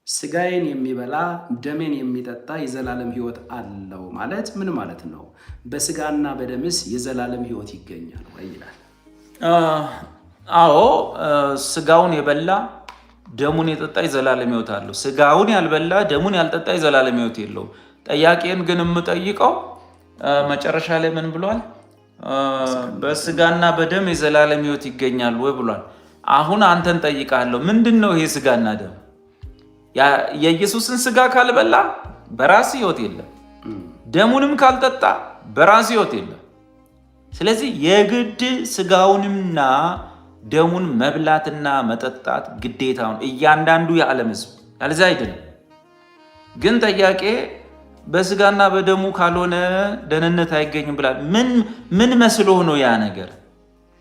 ስጋዬን የሚበላ ደሜን የሚጠጣ የዘላለም ሕይወት አለው ማለት ምን ማለት ነው? በስጋና በደምስ የዘላለም ሕይወት ይገኛል ወይ ይላል። አዎ ስጋውን የበላ ደሙን የጠጣ የዘላለም ሕይወት አለው። ስጋውን ያልበላ ደሙን ያልጠጣ የዘላለም ሕይወት የለውም። ጠያቄን ግን የምጠይቀው መጨረሻ ላይ ምን ብሏል? በስጋና በደም የዘላለም ሕይወት ይገኛል ወይ ብሏል። አሁን አንተን ጠይቃለሁ፣ ምንድን ነው ይሄ ስጋና ደም? የኢየሱስን ስጋ ካልበላ በራስ ሕይወት የለም፣ ደሙንም ካልጠጣ በራስ ሕይወት የለም። ስለዚህ የግድ ስጋውንና ደሙን መብላትና መጠጣት ግዴታውን እያንዳንዱ የዓለም ሕዝብ ያለዛ አይደለም። ግን ጥያቄ በስጋና በደሙ ካልሆነ ደህንነት አይገኝም ብላል። ምን መስሎ ነው ያ ነገር?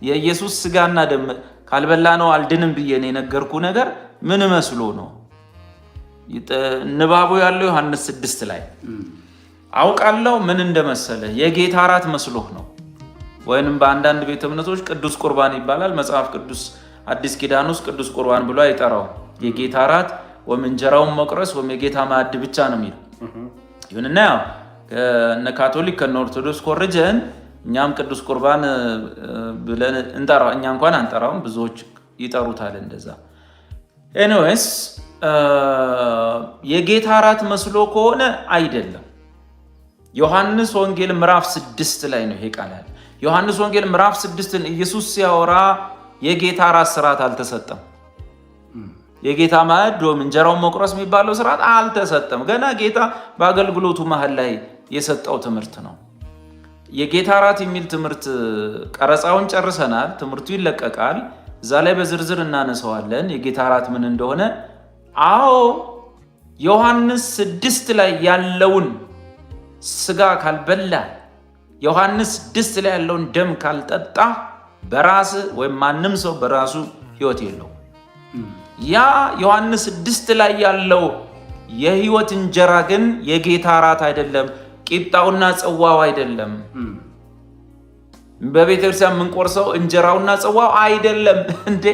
የኢየሱስ ስጋና ደም ካልበላ ነው አልድንም ብዬ ነው የነገርኩ ነገር ምን መስሎ ነው? ንባቡ ያለው ዮሐንስ 6 ላይ አውቃለሁ ምን እንደመሰለ የጌታ እራት መስሎህ ነው። ወይንም በአንዳንድ ቤተ እምነቶች ቅዱስ ቁርባን ይባላል። መጽሐፍ ቅዱስ አዲስ ኪዳን ውስጥ ቅዱስ ቁርባን ብሎ አይጠራው። የጌታ እራት ወይም እንጀራውን መቁረስ ወይም የጌታ ማዕድ ብቻ ነው የሚለው። ይሁንና ያው ከነ ካቶሊክ ከነ ኦርቶዶክስ ኮርጀን እኛም ቅዱስ ቁርባን ብለን እንጠራው። እኛ እንኳን አንጠራውም፣ ብዙዎች ይጠሩታል እንደዛ። ኤኒዌይስ የጌታ እራት መስሎ ከሆነ አይደለም። ዮሐንስ ወንጌል ምዕራፍ 6 ላይ ነው ይሄ ቃል ያለ። ዮሐንስ ወንጌል ምዕራፍ 6ን ኢየሱስ ሲያወራ የጌታ እራት ስርዓት አልተሰጠም። የጌታ ማዕድ ወይም እንጀራውን መቁረስ የሚባለው ስርዓት አልተሰጠም። ገና ጌታ በአገልግሎቱ መሀል ላይ የሰጠው ትምህርት ነው። የጌታ እራት የሚል ትምህርት ቀረጻውን ጨርሰናል። ትምህርቱ ይለቀቃል። እዛ ላይ በዝርዝር እናነሳዋለን የጌታ እራት ምን እንደሆነ። አዎ ዮሐንስ 6 ላይ ያለውን ስጋ ካልበላ፣ ዮሐንስ 6 ላይ ያለውን ደም ካልጠጣ በራስ ወይም ማንም ሰው በራሱ ሕይወት የለው። ያ ዮሐንስ 6 ላይ ያለው የሕይወት እንጀራ ግን የጌታ እራት አይደለም፣ ቂጣውና ጽዋው አይደለም። በቤተክርስቲያን የምንቆርሰው እንጀራውና ጽዋው አይደለም እንዴ!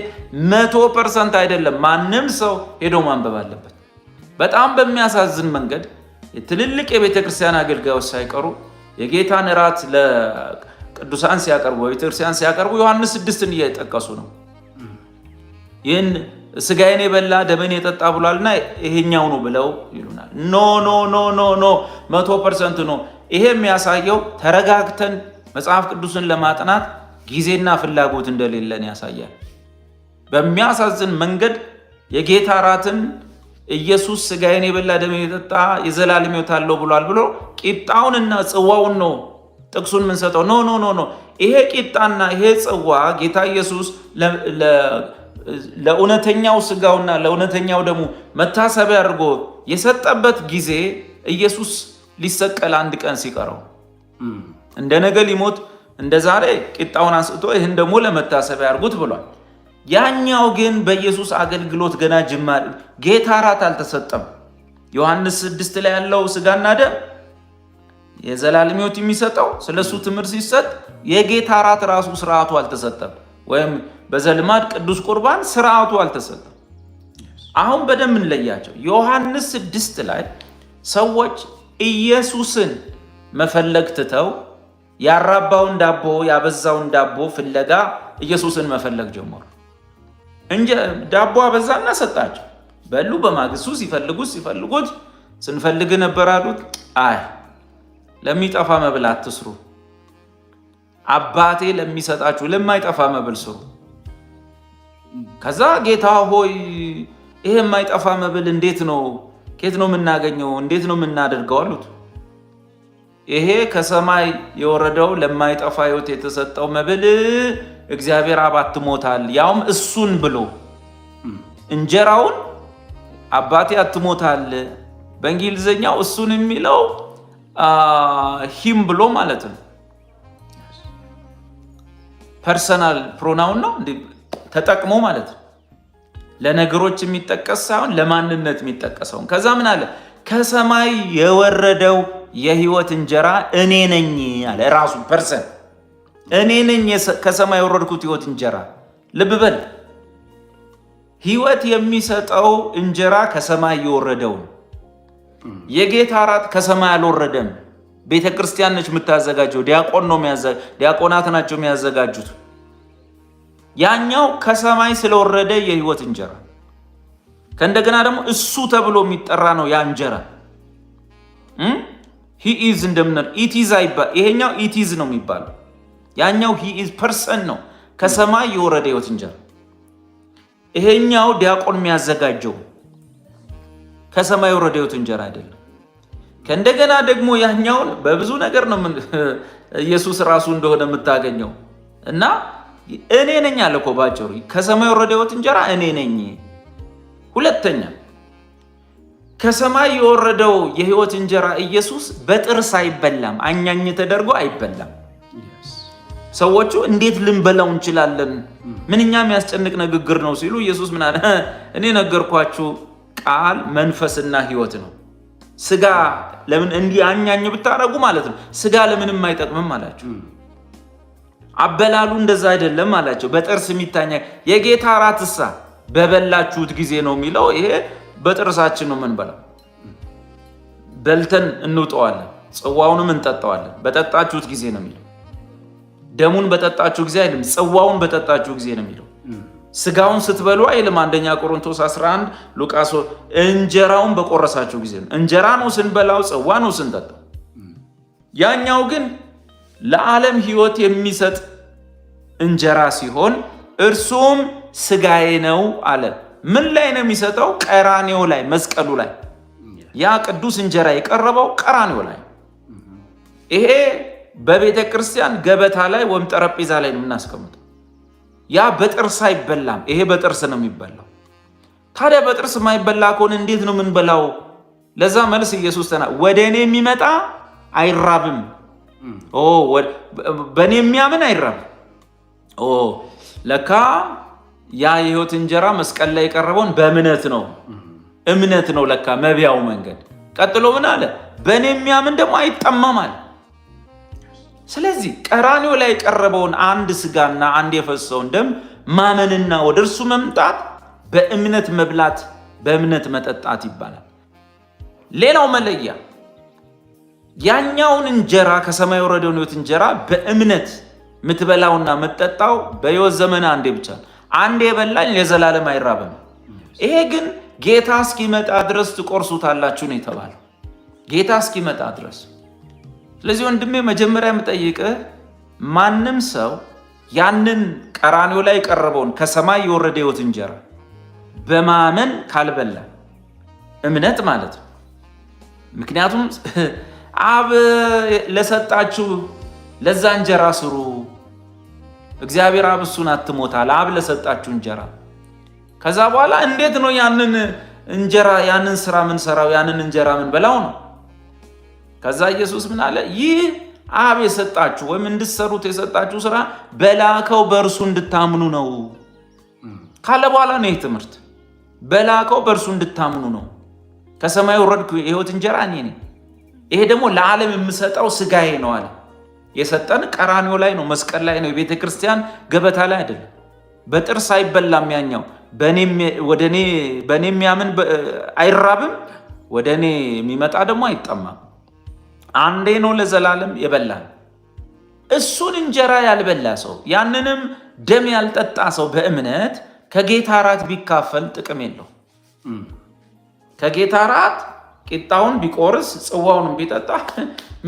100% አይደለም። ማንም ሰው ሄዶ ማንበብ አለበት። በጣም በሚያሳዝን መንገድ ትልልቅ የቤተክርስቲያን አገልጋዮች ሳይቀሩ የጌታን እራት ለቅዱሳን ሲያቀርቡ በቤተክርስቲያን ሲያቀርቡ ዮሐንስ 6ን እየጠቀሱ ነው። ይህን ስጋዬን የበላ ደሜን የጠጣ ብሏልና ይሄኛው ነው ብለው ይሉናል። ኖ ኖ ኖ ኖ ኖ 100% ነው። ይሄ የሚያሳየው ተረጋግተን መጽሐፍ ቅዱስን ለማጥናት ጊዜና ፍላጎት እንደሌለን ያሳያል። በሚያሳዝን መንገድ የጌታ እራትን ኢየሱስ ስጋዬን የበላ ደሜን የጠጣ የዘላለም ሕይወት አለው ብሏል ብሎ ቂጣውንና ጽዋውን ነው ጥቅሱን የምንሰጠው። ኖ ኖ ኖ ኖ ይሄ ቂጣና ይሄ ጽዋ ጌታ ኢየሱስ ለእውነተኛው ስጋውና ለእውነተኛው ደሙ መታሰቢያ አድርጎ የሰጠበት ጊዜ ኢየሱስ ሊሰቀል አንድ ቀን ሲቀረው እንደ ነገ ሊሞት እንደ ዛሬ ቂጣውን አንስቶ ይህን ደግሞ ለመታሰቢያ አድርጉት ብሏል። ያኛው ግን በኢየሱስ አገልግሎት ገና ጅማሬ ጌታ እራት አልተሰጠም። ዮሐንስ 6 ላይ ያለው ስጋና ደም የዘላለም ሕይወት የሚሰጠው ስለሱ ትምህርት ሲሰጥ የጌታ እራት ራሱ ስርዓቱ አልተሰጠም። ወይም በዘልማድ ቅዱስ ቁርባን ስርዓቱ አልተሰጠም። አሁን በደንብ እንለያቸው። ዮሐንስ 6 ላይ ሰዎች ኢየሱስን መፈለግ ትተው ያራባውን ዳቦ ያበዛውን ዳቦ ፍለጋ ኢየሱስን መፈለግ ጀመሩ። እንጂ ዳቦ አበዛና ሰጣቸው፣ በሉ። በማግስቱ ሲፈልጉት ስንፈልግ ነበር አሉት። አይ ለሚጠፋ መብል አትስሩ፣ አባቴ ለሚሰጣችሁ ለማይጠፋ መብል ስሩ። ከዛ ጌታ ሆይ ይሄ የማይጠፋ መብል እንዴት ነው ከየት ነው የምናገኘው? እንዴት ነው የምናደርገው አሉት። ይሄ ከሰማይ የወረደው ለማይጠፋ ሕይወት የተሰጠው መብል እግዚአብሔር አብ አትሞታል፣ ያውም እሱን ብሎ እንጀራውን አባቴ አትሞታል። በእንግሊዝኛው እሱን የሚለው ሂም ብሎ ማለት ነው። ፐርሰናል ፕሮናውን ነው ተጠቅሞ ማለት ነው። ለነገሮች የሚጠቀስ ሳይሆን ለማንነት የሚጠቀሰውን። ከዛ ምን አለ? ከሰማይ የወረደው የሕይወት እንጀራ እኔ ነኝ አለ። ራሱ ፐርሰን እኔ ነኝ ከሰማይ የወረድኩት ሕይወት እንጀራ። ልብ በል ሕይወት የሚሰጠው እንጀራ ከሰማይ የወረደው የጌታ እራት ከሰማይ አልወረደም። ቤተ ክርስቲያን ነች የምታዘጋጀው፣ ዲያቆናት ናቸው የሚያዘጋጁት። ያኛው ከሰማይ ስለወረደ የሕይወት እንጀራ ከእንደገና ደግሞ እሱ ተብሎ የሚጠራ ነው ያ እንጀራ። ሂኢዝ እንደምንል ኢቲዝ አይባል። ይሄኛው ኢቲዝ ነው የሚባለው፣ ያኛው ሂኢዝ ፐርሰን ነው፣ ከሰማይ የወረደ ሕይወት እንጀራ። ይሄኛው ዲያቆን የሚያዘጋጀው ከሰማይ የወረደ ሕይወት እንጀራ አይደለም። ከእንደገና ደግሞ ያኛውን በብዙ ነገር ነው ኢየሱስ ራሱ እንደሆነ የምታገኘው እና እኔ ነኝ አለ እኮ ባጭሩ፣ ከሰማይ የወረደ ሕይወት እንጀራ እኔ ነኝ። ሁለተኛ ከሰማይ የወረደው የሕይወት እንጀራ ኢየሱስ በጥርስ አይበላም፣ አኛኝ ተደርጎ አይበላም። ሰዎቹ እንዴት ልንበላው እንችላለን? ምንኛ የሚያስጨንቅ ንግግር ነው ሲሉ ኢየሱስ ምን አለ? እኔ ነገርኳችሁ፣ ቃል መንፈስና ሕይወት ነው። ስጋ ለምን እንዲህ አኛኝ ብታረጉ ማለት ነው፣ ስጋ ለምንም አይጠቅምም አላቸው። አበላሉ እንደዛ አይደለም አላቸው። በጥርስ የሚታኛ የጌታ እራትሳ በበላችሁት ጊዜ ነው የሚለው። ይሄ በጥርሳችን ነው የምንበላው። በልተን እንውጠዋለን፣ ጽዋውንም እንጠጣዋለን። በጠጣችሁት ጊዜ ነው የሚለው። ደሙን በጠጣችሁ ጊዜ አይልም፣ ጽዋውን በጠጣችሁ ጊዜ ነው የሚለው። ስጋውን ስትበሉ አይልም። አንደኛ ቆሮንቶስ 11 ሉቃስ እንጀራውን በቆረሳችሁ ጊዜ ነው። እንጀራ ነው ስንበላው፣ ጽዋ ነው ስንጠጣው። ያኛው ግን ለዓለም ሕይወት የሚሰጥ እንጀራ ሲሆን እርሱም ስጋዬ ነው አለ። ምን ላይ ነው የሚሰጠው? ቀራኔው ላይ፣ መስቀሉ ላይ። ያ ቅዱስ እንጀራ የቀረበው ቀራኔው ላይ። ይሄ በቤተ ክርስቲያን ገበታ ላይ ወይም ጠረጴዛ ላይ ነው የምናስቀምጠው። ያ በጥርስ አይበላም። ይሄ በጥርስ ነው የሚበላው። ታዲያ በጥርስ የማይበላ ከሆነ እንዴት ነው የምንበላው? ለዛ መልስ ኢየሱስ ወደ እኔ የሚመጣ አይራብም፣ በእኔ የሚያምን አይራብም። ለካ ያ የሕይወት እንጀራ መስቀል ላይ የቀረበውን በእምነት ነው። እምነት ነው ለካ መብያው መንገድ። ቀጥሎ ምን አለ? በእኔ የሚያምን ደግሞ አይጠማም አለ። ስለዚህ ቀራኔው ላይ የቀረበውን አንድ ስጋና አንድ የፈሰውን ደም ማመንና ወደ እርሱ መምጣት በእምነት መብላት፣ በእምነት መጠጣት ይባላል። ሌላው መለያ ያኛውን እንጀራ ከሰማይ የወረደውን ሕይወት እንጀራ በእምነት የምትበላውና የምትጠጣው በሕይወት ዘመን አንዴ ብቻ። አንዴ የበላኝ ለዘላለም አይራብም። ይሄ ግን ጌታ እስኪመጣ ድረስ ትቆርሱታላችሁ ነው የተባለው። ጌታ እስኪመጣ ድረስ። ስለዚህ ወንድሜ መጀመሪያ የምጠይቅህ ማንም ሰው ያንን ቀራኔው ላይ የቀረበውን ከሰማይ የወረደ ሕይወት እንጀራ በማመን ካልበላ እምነት ማለት ነው። ምክንያቱም አብ ለሰጣችሁ ለዛ እንጀራ ስሩ፣ እግዚአብሔር አብ እሱን አትሞታል። አብ ለሰጣችሁ እንጀራ ከዛ በኋላ እንዴት ነው ያንን እንጀራ ያንን ስራ ምን ሰራው? ያንን እንጀራ ምን በላው ነው። ከዛ ኢየሱስ ምን አለ? ይህ አብ የሰጣችሁ ወይም እንድትሰሩት የሰጣችሁ ስራ በላከው በእርሱ እንድታምኑ ነው ካለ በኋላ ነው ይህ ትምህርት። በላከው በእርሱ እንድታምኑ ነው። ከሰማይ ወረድኩ የሕይወት እንጀራ እኔ ነኝ። ይሄ ደግሞ ለዓለም የምሰጠው ስጋዬ ነው አለ። የሰጠን ቀራኔው ላይ ነው፣ መስቀል ላይ ነው። የቤተ ክርስቲያን ገበታ ላይ አይደለም። በጥርስ አይበላም። ያኛው በእኔ የሚያምን አይራብም፣ ወደ እኔ የሚመጣ ደግሞ አይጠማም። አንዴ ነው ለዘላለም የበላን። እሱን እንጀራ ያልበላ ሰው ያንንም ደም ያልጠጣ ሰው በእምነት ከጌታ እራት ቢካፈል ጥቅም የለው። ከጌታ እራት ቂጣውን ቢቆርስ ጽዋውን ቢጠጣ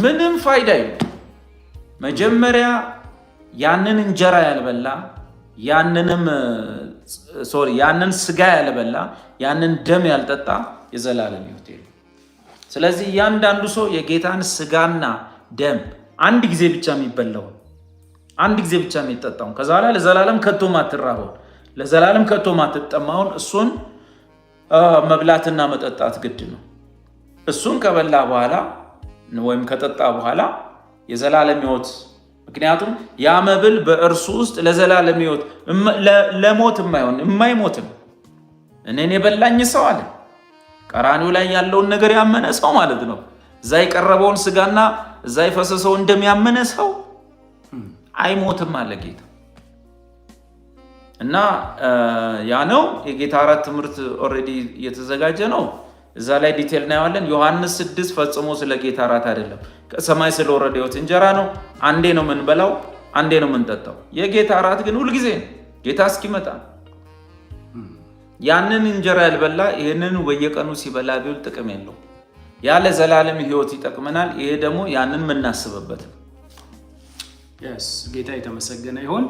ምንም ፋይዳ የለው። መጀመሪያ ያንን እንጀራ ያልበላ ያንን ስጋ ያልበላ ያንን ደም ያልጠጣ የዘላለም ሕይወት የለው። ስለዚህ እያንዳንዱ ሰው የጌታን ስጋና ደም አንድ ጊዜ ብቻ የሚበላውን አንድ ጊዜ ብቻ የሚጠጣውን ከዛ ላይ ለዘላለም ከቶ ማትራበውን ለዘላለም ከቶ ማትጠማውን እሱን መብላትና መጠጣት ግድ ነው። እሱን ከበላ በኋላ ወይም ከጠጣ በኋላ የዘላለም ሕይወት። ምክንያቱም ያ መብል በእርሱ ውስጥ ለዘላለም ሕይወት ለሞት የማይሞት ነው። እኔን የበላኝ ሰው አለ ቀራኒው ላይ ያለውን ነገር ያመነ ሰው ማለት ነው። እዛ የቀረበውን ስጋና እዛ የፈሰሰውን እንደሚያመነ ሰው አይሞትም አለ ጌታ። እና ያ ነው የጌታ እራት ትምህርት ኦልሬዲ እየተዘጋጀ ነው። እዛ ላይ ዲቴል እናየዋለን። ዮሐንስ 6 ፈጽሞ ስለ ጌታ እራት አይደለም፣ ከሰማይ ስለወረደ ሕይወት እንጀራ ነው። አንዴ ነው የምንበላው፣ አንዴ ነው የምንጠጣው። የጌታ እራት ግን ሁልጊዜ ነው፣ ጌታ እስኪመጣ። ያንን እንጀራ ያልበላ ይህንን በየቀኑ ሲበላ ቢውል ጥቅም የለው። ያለ ዘላለም ሕይወት ይጠቅመናል። ይሄ ደግሞ ያንን የምናስብበት ነው። ጌታ የተመሰገነ ይሁን።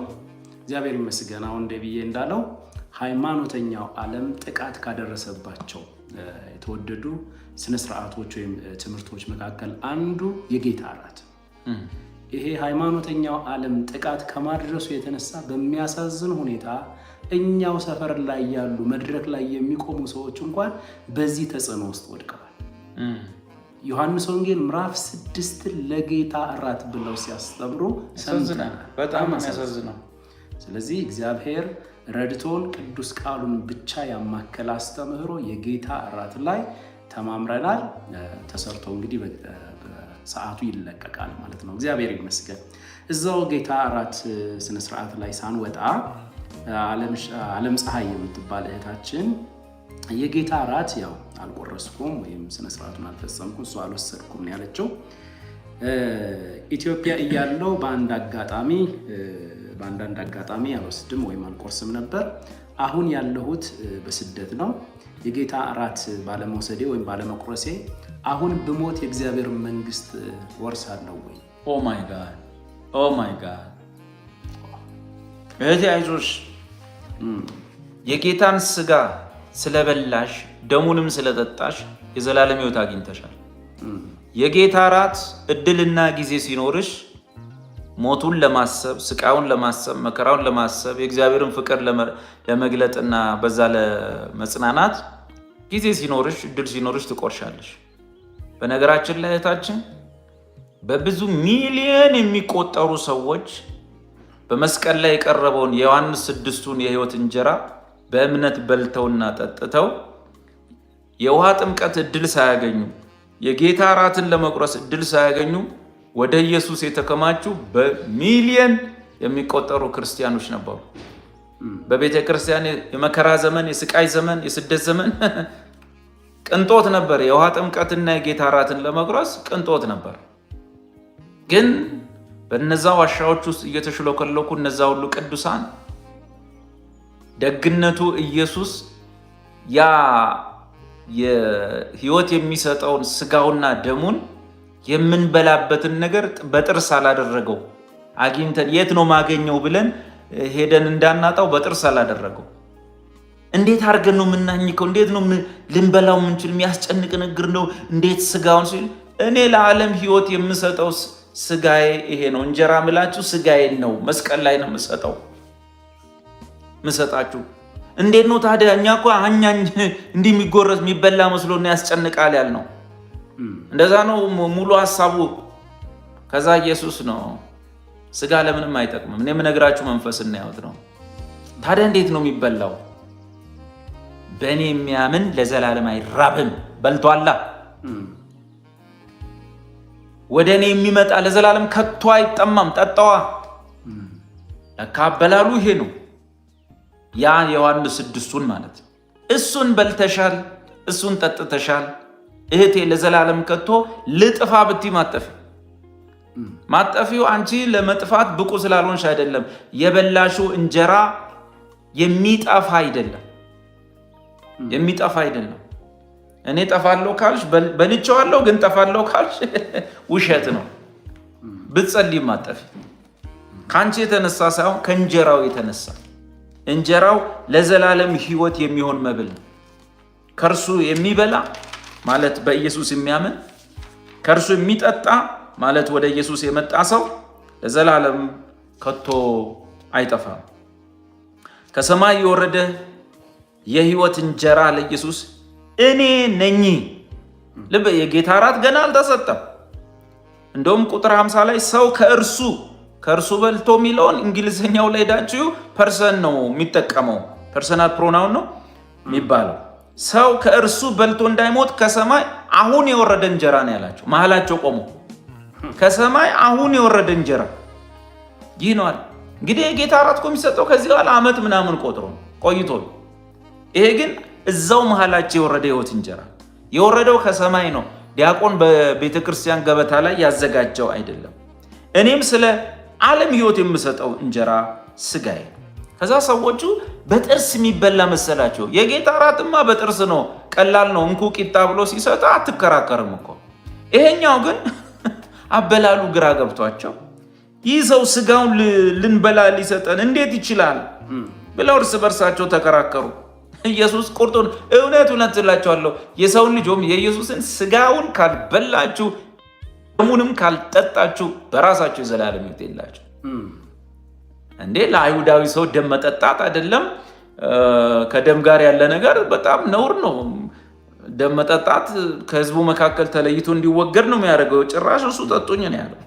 እግዚአብሔር ይመስገን። አሁን ደብዬ እንዳለው ሃይማኖተኛው ዓለም ጥቃት ካደረሰባቸው የተወደዱ ስነ ስርዓቶች ወይም ትምህርቶች መካከል አንዱ የጌታ እራት። ይሄ ሃይማኖተኛው ዓለም ጥቃት ከማድረሱ የተነሳ በሚያሳዝን ሁኔታ እኛው ሰፈር ላይ ያሉ መድረክ ላይ የሚቆሙ ሰዎች እንኳን በዚህ ተጽዕኖ ውስጥ ወድቀዋል። ዮሐንስ ወንጌል ምዕራፍ 6 ለጌታ እራት ብለው ሲያስተምሩ ሰምተናል። በጣም ያሳዝናል። ስለዚህ እግዚአብሔር ረድቶን ቅዱስ ቃሉን ብቻ ያማከለ አስተምህሮ የጌታ እራት ላይ ተማምረናል። ተሰርቶ እንግዲህ በሰዓቱ ይለቀቃል ማለት ነው። እግዚአብሔር ይመስገን። እዛው ጌታ እራት ስነ ስርዓት ላይ ሳንወጣ ዓለም ፀሐይ የምትባል እህታችን የጌታ እራት ያው አልቆረስኩም ወይም ስነ ስርዓቱን አልፈጸምኩም፣ እሱ አልወሰድኩም ያለችው ኢትዮጵያ እያለው በአንዳንድ አጋጣሚ አልወስድም ወይም አልቆርስም ነበር። አሁን ያለሁት በስደት ነው። የጌታ እራት ባለመውሰዴ ወይም ባለመቁረሴ አሁን ብሞት የእግዚአብሔር መንግስት ወርሳለሁ ወይ? ኦ ማይ ጋድ እህቴ አይዞሽ። የጌታን ስጋ ስለበላሽ ደሙንም ስለጠጣሽ የዘላለም ሕይወት አግኝተሻል። የጌታ እራት እድልና ጊዜ ሲኖርሽ ሞቱን ለማሰብ፣ ስቃዩን ለማሰብ፣ መከራውን ለማሰብ፣ የእግዚአብሔርን ፍቅር ለመግለጥና በዛ ለመጽናናት ጊዜ ሲኖርሽ፣ እድል ሲኖርሽ ትቆርሻለሽ። በነገራችን ላይ እህታችን በብዙ ሚሊዮን የሚቆጠሩ ሰዎች በመስቀል ላይ የቀረበውን የዮሐንስ 6ቱን የሕይወት እንጀራ በእምነት በልተውና ጠጥተው የውሃ ጥምቀት እድል ሳያገኙ የጌታ እራትን ለመቁረስ እድል ሳያገኙ ወደ ኢየሱስ የተከማቹ በሚሊየን የሚቆጠሩ ክርስቲያኖች ነበሩ። በቤተ ክርስቲያን የመከራ ዘመን፣ የስቃይ ዘመን፣ የስደት ዘመን ቅንጦት ነበር። የውሃ ጥምቀትና የጌታ እራትን ለመቁረስ ቅንጦት ነበር። ግን በነዛ ዋሻዎች ውስጥ እየተሽለከለኩ እነዛ ሁሉ ቅዱሳን ደግነቱ ኢየሱስ ያ የሕይወት የሚሰጠውን ስጋውና ደሙን የምንበላበትን ነገር በጥርስ አላደረገው። አግኝተን የት ነው ማገኘው ብለን ሄደን እንዳናጣው በጥርስ አላደረገው። እንዴት አድርገን ነው የምናኝከው? እንዴት ነው ልንበላው የምንችል? የሚያስጨንቅ ነገር ነው። እንዴት ስጋውን ሲል እኔ ለዓለም ሕይወት የምሰጠው ስጋዬ ይሄ ነው። እንጀራ ምላችሁ ስጋዬን ነው መስቀል ላይ ነው ምሰጣችሁ። እንዴት ነው ታዲያ? እኛ እኮ አኛኝ እንዲህ የሚጎረስ የሚበላ መስሎና ያስጨንቃል ያልነው እንደዛ ነው ሙሉ ሐሳቡ። ከዛ ኢየሱስ ነው ስጋ ለምንም አይጠቅምም፣ እኔ የምነግራችሁ መንፈስና ሕይወት ነው። ታዲያ እንዴት ነው የሚበላው? በእኔ የሚያምን ለዘላለም አይራብም፣ በልቷላ። ወደ እኔ የሚመጣ ለዘላለም ከቶ አይጠማም፣ ጠጣዋ። ለካ አበላሉ ይሄ ነው። ያ የዮሐንስ 6ቱን ማለት እሱን በልተሻል፣ እሱን ጠጥተሻል እህቴ። ለዘላለም ከቶ ልጥፋ ብቲ ማጠፊው አንቺ ለመጥፋት ብቁ ስላልሆንሽ አይደለም። የበላሽው እንጀራ የሚጠፋ አይደለም። እኔ ጠፋለሁ ካልሽ በልቼዋለሁ፣ ግን ጠፋለሁ ካልሽ ውሸት ነው። ብትጸልይ ማጠፊ ከአንቺ የተነሳ ሳይሆን ከእንጀራው የተነሳ። እንጀራው ለዘላለም ሕይወት የሚሆን መብል ነው። ከእርሱ የሚበላ ማለት በኢየሱስ የሚያምን፣ ከእርሱ የሚጠጣ ማለት ወደ ኢየሱስ የመጣ ሰው ለዘላለም ከቶ አይጠፋም። ከሰማይ የወረደ የሕይወት እንጀራ ለኢየሱስ እኔ ነኝ። ልብ የጌታ እራት ገና አልተሰጠም። እንደውም ቁጥር 50 ላይ ሰው ከእርሱ በልቶ የሚለውን እንግሊዝኛው ላይ ሄዳችሁ ፐርሰን ነው የሚጠቀመው፣ ፐርሰናል ፕሮናውን ነው የሚባለው። ሰው ከእርሱ በልቶ እንዳይሞት ከሰማይ አሁን የወረደ እንጀራ ነው ያላቸው። መሀላቸው ቆሞ ከሰማይ አሁን የወረደ እንጀራ ይህ ነው። እንግዲህ የጌታ እራት እኮ የሚሰጠው ከዚህ በኋላ ዓመት ምናምን ቆይቶ ይሄ ግን እዛው መሃላቸው የወረደ ሕይወት እንጀራ የወረደው ከሰማይ ነው። ዲያቆን በቤተ ክርስቲያን ገበታ ላይ ያዘጋጀው አይደለም። እኔም ስለ ዓለም ሕይወት የምሰጠው እንጀራ ስጋዬ። ከዛ ሰዎቹ በጥርስ የሚበላ መሰላቸው። የጌታ እራትማ በጥርስ ነው፣ ቀላል ነው፣ እንኩ ቂጣ ብሎ ሲሰጥ አትከራከርም እኮ። ይሄኛው ግን አበላሉ ግራ ገብቷቸው ይህ ሰው ስጋውን ልንበላ ሊሰጠን እንዴት ይችላል ብለው እርስ በርሳቸው ተከራከሩ። ኢየሱስ ቁርጡን እውነት እላችኋለሁ የሰውን ልጅም የኢየሱስን ስጋውን ካልበላችሁ ደሙንም ካልጠጣችሁ በራሳችሁ የዘላለም ሕይወት የላችሁ። እንዴ ለአይሁዳዊ ሰው ደም መጠጣት አይደለም ከደም ጋር ያለ ነገር በጣም ነውር ነው። ደም መጠጣት ከህዝቡ መካከል ተለይቶ እንዲወገድ ነው የሚያደርገው። ጭራሽ እሱ ጠጡኝ ነው ያለው።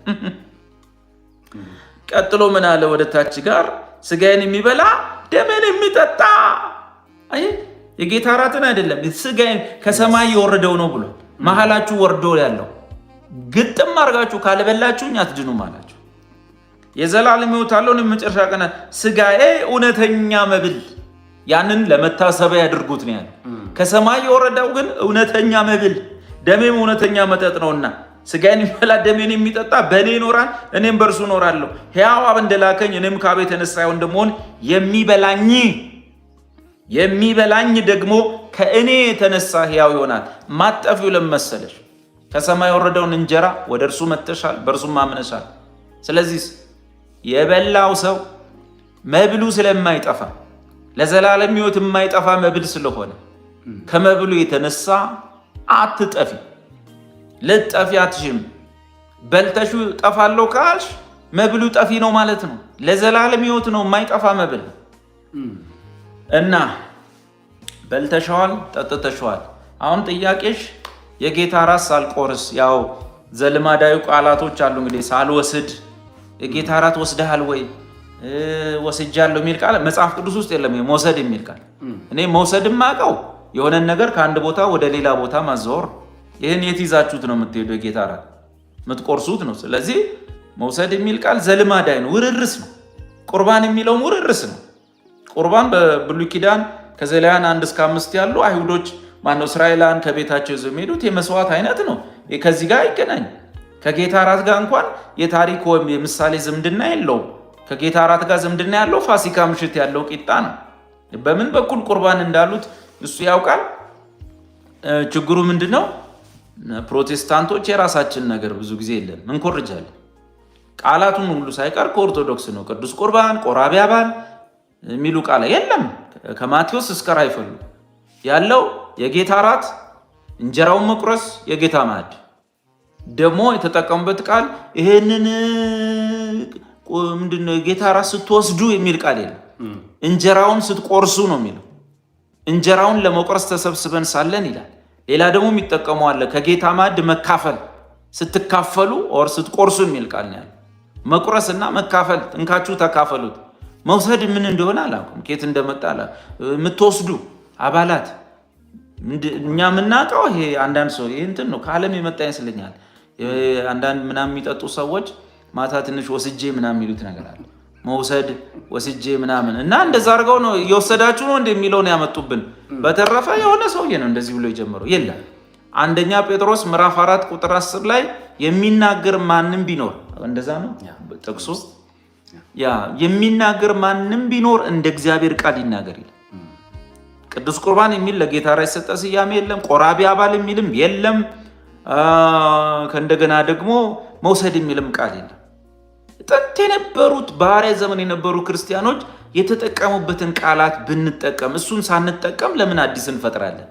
ቀጥሎ ምን አለ? ወደ ታች ጋር ስጋዬን የሚበላ ደሜን የሚጠጣ አይ የጌታ እራትን አይደለም ስጋዬን ከሰማይ የወረደው ነው ብሎ መሃላችሁ ወርዶ ያለው ግጥም አድርጋችሁ ካልበላችሁኝ አትድኑም አላችሁ። የዘላለም ሕይወት አለው የመጨረሻ ቀን ስጋዬ እውነተኛ መብል ያንን ለመታሰቢያ ያድርጉት ነው ያለው። ከሰማይ የወረደው ግን እውነተኛ መብል ደሜም እውነተኛ መጠጥ ነውና ስጋዬን የሚበላ ደሜን የሚጠጣ በእኔ ይኖራል፣ እኔም በእርሱ እኖራለሁ። ሕያው አብ እንደላከኝ እኔም ከአብ የተነሳ ሕያው እንደምሆን የሚበላኝ ደግሞ ከእኔ የተነሳ ሕያው ይሆናል። ማጠፊው ለመሰለሽ ከሰማይ የወረደውን እንጀራ ወደ እርሱ መጥተሻል፣ በእርሱም አምነሻል። ስለዚህ የበላው ሰው መብሉ ስለማይጠፋ ለዘላለም ሕይወት የማይጠፋ መብል ስለሆነ ከመብሉ የተነሳ አትጠፊ። ልጠፊ አትሽም። በልተሹ ጠፋለሁ ካልሽ መብሉ ጠፊ ነው ማለት ነው። ለዘላለም ሕይወት ነው የማይጠፋ መብል እና በልተሸዋል፣ ጠጥተሸዋል። አሁን ጥያቄሽ የጌታ እራት ሳልቆርስ ያው ዘልማዳዊ ቃላቶች አሉ እንግዲህ ሳልወስድ የጌታ እራት ወስደሃል ወይ ወስጃለሁ የሚል ቃል መጽሐፍ ቅዱስ ውስጥ የለም። መውሰድ የሚል ቃል እኔ መውሰድም አውቀው የሆነን ነገር ከአንድ ቦታ ወደ ሌላ ቦታ ማዘወር። ይህን የት ይዛችሁት ነው የምትሄዱ? የጌታ እራት የምትቆርሱት ነው። ስለዚህ መውሰድ የሚል ቃል ዘልማዳዊ ነው፣ ውርርስ ነው። ቁርባን የሚለውም ውርርስ ነው። ቁርባን በብሉይ ኪዳን ከዘሌዋውያን 1-5 ያሉ አይሁዶች ማነው እስራኤላውያን ከቤታቸው ይዘው የሚሄዱት የመስዋዕት አይነት ነው። ከዚህ ጋር አይገናኝ። ከጌታ እራት ጋር እንኳን የታሪክ ወይም የምሳሌ ዝምድና የለውም። ከጌታ እራት ጋር ዝምድና ያለው ፋሲካ ምሽት ያለው ቂጣ ነው። በምን በኩል ቁርባን እንዳሉት እሱ ያውቃል። ችግሩ ምንድነው? ፕሮቴስታንቶች የራሳችን ነገር ብዙ ጊዜ የለን እንኮርጃለን። ቃላቱን ሁሉ ሳይቀር ከኦርቶዶክስ ነው። ቅዱስ ቁርባን፣ ቆራቢ አባል የሚሉ ቃል የለም። ከማቴዎስ እስከ ራይፈሉ ያለው የጌታ እራት እንጀራውን መቁረስ፣ የጌታ ማዕድ ደግሞ የተጠቀሙበት ቃል ይሄንን ምንድነው? የጌታ እራት ስትወስዱ የሚል ቃል የለም። እንጀራውን ስትቆርሱ ነው የሚለው። እንጀራውን ለመቁረስ ተሰብስበን ሳለን ይላል። ሌላ ደግሞ የሚጠቀሙ አለ ከጌታ ማዕድ መካፈል ስትካፈሉ ኦር ስትቆርሱ የሚል ቃል ነው ያለው። መቁረስና መካፈል እንካችሁ ተካፈሉት። መውሰድ ምን እንደሆነ አላውቅም፣ ከየት እንደመጣ የምትወስዱ አባላት እኛ የምናውቀው ይሄ አንዳንድ ሰው ይሄ እንትን ነው ከዓለም የመጣ ይመስለኛል። አንዳንድ ምናምን የሚጠጡ ሰዎች ማታ ትንሽ ወስጄ ምናምን የሚሉት ነገር አለ። መውሰድ ወስጄ ምናምን እና እንደዛ አድርገው ነው እየወሰዳችሁ ነው እንደሚለው ነው ያመጡብን። በተረፈ የሆነ ሰውዬ ነው እንደዚህ ብሎ የጀመረው የለም። አንደኛ ጴጥሮስ ምዕራፍ 4 ቁጥር 10 ላይ የሚናገር ማንም ቢኖር እንደዛ ነው ጥቅሱ። ያ የሚናገር ማንም ቢኖር እንደ እግዚአብሔር ቃል ይናገር ይላል። ቅዱስ ቁርባን የሚል ለጌታ እራት የሰጠ ስያሜ የለም። ቆራቢ አባል የሚልም የለም። ከእንደገና ደግሞ መውሰድ የሚልም ቃል የለም። ጥንት የነበሩት በሐዋርያ ዘመን የነበሩ ክርስቲያኖች የተጠቀሙበትን ቃላት ብንጠቀም እሱን ሳንጠቀም ለምን አዲስ እንፈጥራለን?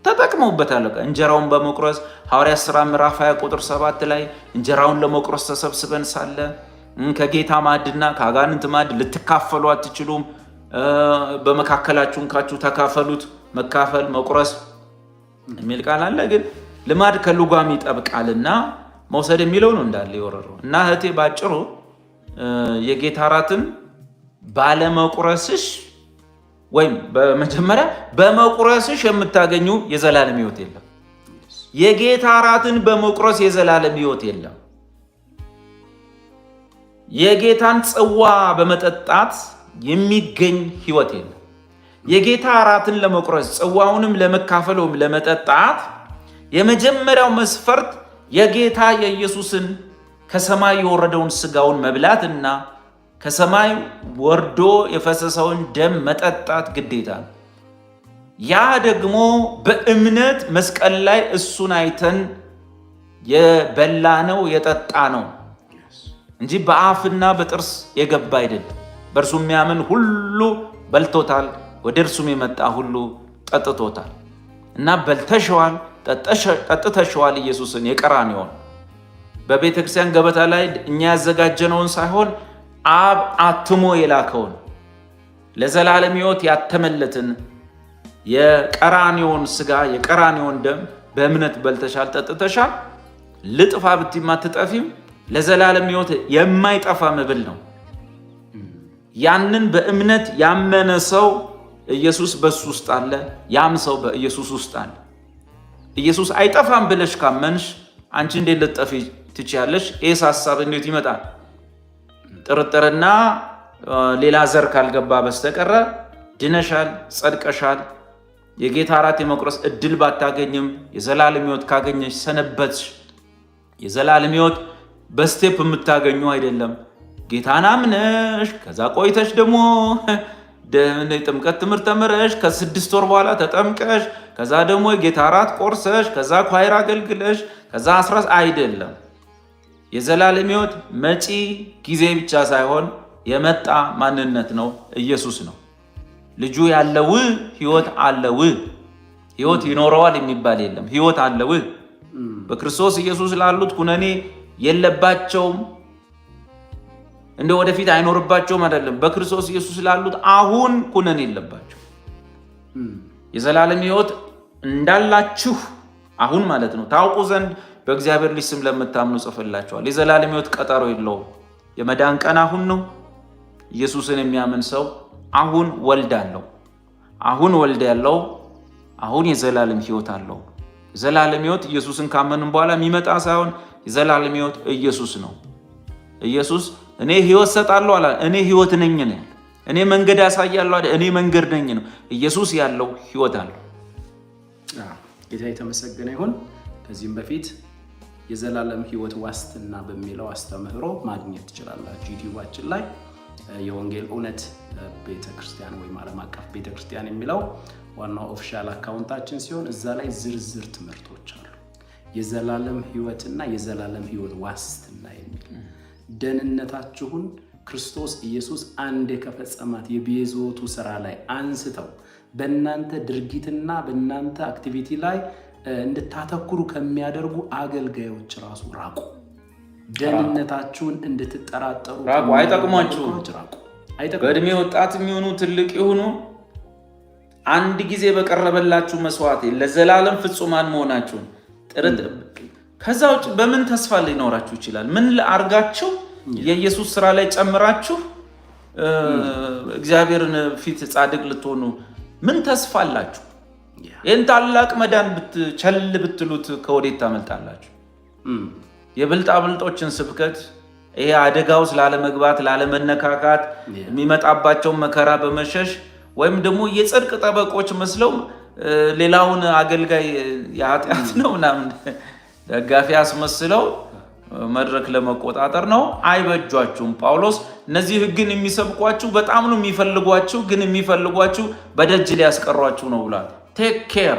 ተጠቅመውበታል። እንጀራውን በመቁረስ ሐዋርያት ሥራ ምዕራፍ 20 ቁጥር 7 ላይ እንጀራውን ለመቁረስ ተሰብስበን ሳለ ከጌታ ማዕድና ከአጋንንት ማዕድ ልትካፈሉ አትችሉም፣ በመካከላችሁ እንካችሁ ተካፈሉት። መካፈል መቁረስ የሚል ቃል አለ። ግን ልማድ ከልጓም ይጠብቃልና መውሰድ የሚለው ነው እንዳለ የወረረው እና እህቴ ባጭሩ የጌታ እራትን ባለመቁረስሽ ወይም በመጀመሪያ በመቁረስሽ የምታገኙ የዘላለም ሕይወት የለም። የጌታ እራትን በመቁረስ የዘላለም ሕይወት የለም። የጌታን ጽዋ በመጠጣት የሚገኝ ሕይወት የለም። የጌታ እራትን ለመቁረስ ጽዋውንም ለመካፈል ወይም ለመጠጣት የመጀመሪያው መስፈርት የጌታ የኢየሱስን ከሰማይ የወረደውን ሥጋውን መብላትና ከሰማይ ወርዶ የፈሰሰውን ደም መጠጣት ግዴታ ነው። ያ ደግሞ በእምነት መስቀል ላይ እሱን አይተን የበላነው የጠጣነው እንጂ በአፍና በጥርስ የገባ አይደለም። በእርሱ የሚያምን ሁሉ በልቶታል፣ ወደ እርሱም የመጣ ሁሉ ጠጥቶታል። እና በልተሸዋል፣ ጠጥተሸዋል ኢየሱስን የቀራንዮውን በቤተ ክርስቲያን ገበታ ላይ እኛ ያዘጋጀነውን ሳይሆን አብ አትሞ የላከውን ለዘላለም ሕይወት ያተመለትን የቀራንዮውን ሥጋ የቀራንዮውን ደም በእምነት በልተሻል፣ ጠጥተሻል። ልጥፋ ብትይም አትጠፊም። ለዘላለም ሕይወት የማይጠፋ መብል ነው። ያንን በእምነት ያመነ ሰው ኢየሱስ በሱ ውስጥ አለ፣ ያም ሰው በኢየሱስ ውስጥ አለ። ኢየሱስ አይጠፋም ብለሽ ካመንሽ አንቺ እንዴት ልትጠፊ ትችያለሽ? ይህስ ሐሳብ እንዴት ይመጣል? ጥርጥርና ሌላ ዘር ካልገባ በስተቀረ ድነሻል፣ ጸድቀሻል። የጌታ እራት የመቁረስ እድል ባታገኝም የዘላለም ሕይወት ካገኘሽ ሰነበትሽ። የዘላለም ሕይወት በስቴፕ የምታገኙ አይደለም። ጌታን አምነሽ ከዛ ቆይተሽ ደግሞ ጥምቀት ትምህርት ተምረሽ ከ6 ወር በኋላ ተጠምቀሽ ከዛ ደግሞ የጌታ እራት ቆርሰሽ ከዛ ኳይር አገልግለሽ ከዛ 10 አይደለም። የዘላለም ሕይወት መጪ ጊዜ ብቻ ሳይሆን የመጣ ማንነት ነው። ኢየሱስ ነው። ልጁ ያለው ሕይወት አለው። ሕይወት ይኖረዋል የሚባል የለም። ሕይወት አለው። በክርስቶስ ኢየሱስ ላሉት ኩነኔ የለባቸውም፣ እንደ ወደፊት አይኖርባቸውም አይደለም። በክርስቶስ ኢየሱስ ላሉት አሁን ኩነኔ የለባቸው። የዘላለም ሕይወት እንዳላችሁ አሁን ማለት ነው ታውቁ ዘንድ በእግዚአብሔር ልጅ ስም ለምታምኑ ጽፍላችኋል። የዘላለም ሕይወት ቀጠሮ የለውም። የመዳን ቀን አሁን ነው። ኢየሱስን የሚያምን ሰው አሁን ወልዳለሁ፣ አሁን ወልድ ያለው አሁን የዘላለም ሕይወት አለው። የዘላለም ሕይወት ኢየሱስን ካመንን በኋላ የሚመጣ ሳይሆን የዘላለም ሕይወት ኢየሱስ ነው። ኢየሱስ እኔ ሕይወት ሰጣለሁ አለ። እኔ ሕይወት ነኝ ነው። እኔ መንገድ ያሳያለሁ አለ። እኔ መንገድ ነኝ ነው። ኢየሱስ ያለው ሕይወት አለው። ጌታ የተመሰገነ ይሁን። ከዚህም በፊት የዘላለም ሕይወት ዋስትና በሚለው አስተምህሮ ማግኘት ትችላላችሁ። ዩቲዩባችን ላይ የወንጌል እውነት ቤተክርስቲያን ወይም ዓለም አቀፍ ቤተክርስቲያን የሚለው ዋናው ኦፊሻል አካውንታችን ሲሆን እዛ ላይ ዝርዝር ትምህርቶች አሉ። የዘላለም ሕይወትና የዘላለም ሕይወት ዋስትና የሚል ደህንነታችሁን ክርስቶስ ኢየሱስ አንዴ ከፈጸማት የቤዞቱ ስራ ላይ አንስተው በእናንተ ድርጊትና በእናንተ አክቲቪቲ ላይ እንድታተኩሩ ከሚያደርጉ አገልጋዮች ራሱ ራቁ። ደህንነታችሁን እንድትጠራጠሩ ራቁ። አይጠቅሟችሁ። በእድሜ ወጣት የሚሆኑ ትልቅ የሆኑ አንድ ጊዜ በቀረበላችሁ መስዋዕት ለዘላለም ፍጹማን መሆናችሁን ጥርጥር። ከዛ ውጭ በምን ተስፋ ሊኖራችሁ ይችላል? ምን አርጋችሁ የኢየሱስ ስራ ላይ ጨምራችሁ እግዚአብሔርን ፊት ጻድቅ ልትሆኑ ምን ተስፋ አላችሁ? ይህን ታላቅ መዳን ቸል ብትሉት ከወዴት ታመልጣላችሁ? የብልጣብልጦችን ስብከት ይሄ አደጋው ላለመግባት ላለመነካካት የሚመጣባቸውን መከራ በመሸሽ ወይም ደግሞ የጽድቅ ጠበቆች መስለው ሌላውን አገልጋይ የኃጢአት ነው ምናምን ደጋፊ አስመስለው መድረክ ለመቆጣጠር ነው። አይበጇችሁም። ጳውሎስ እነዚህ ሕግን የሚሰብኳችሁ በጣም ነው የሚፈልጓችሁ፣ ግን የሚፈልጓችሁ በደጅ ሊያስቀሯችሁ ነው ብሏል። ቴክ ኬር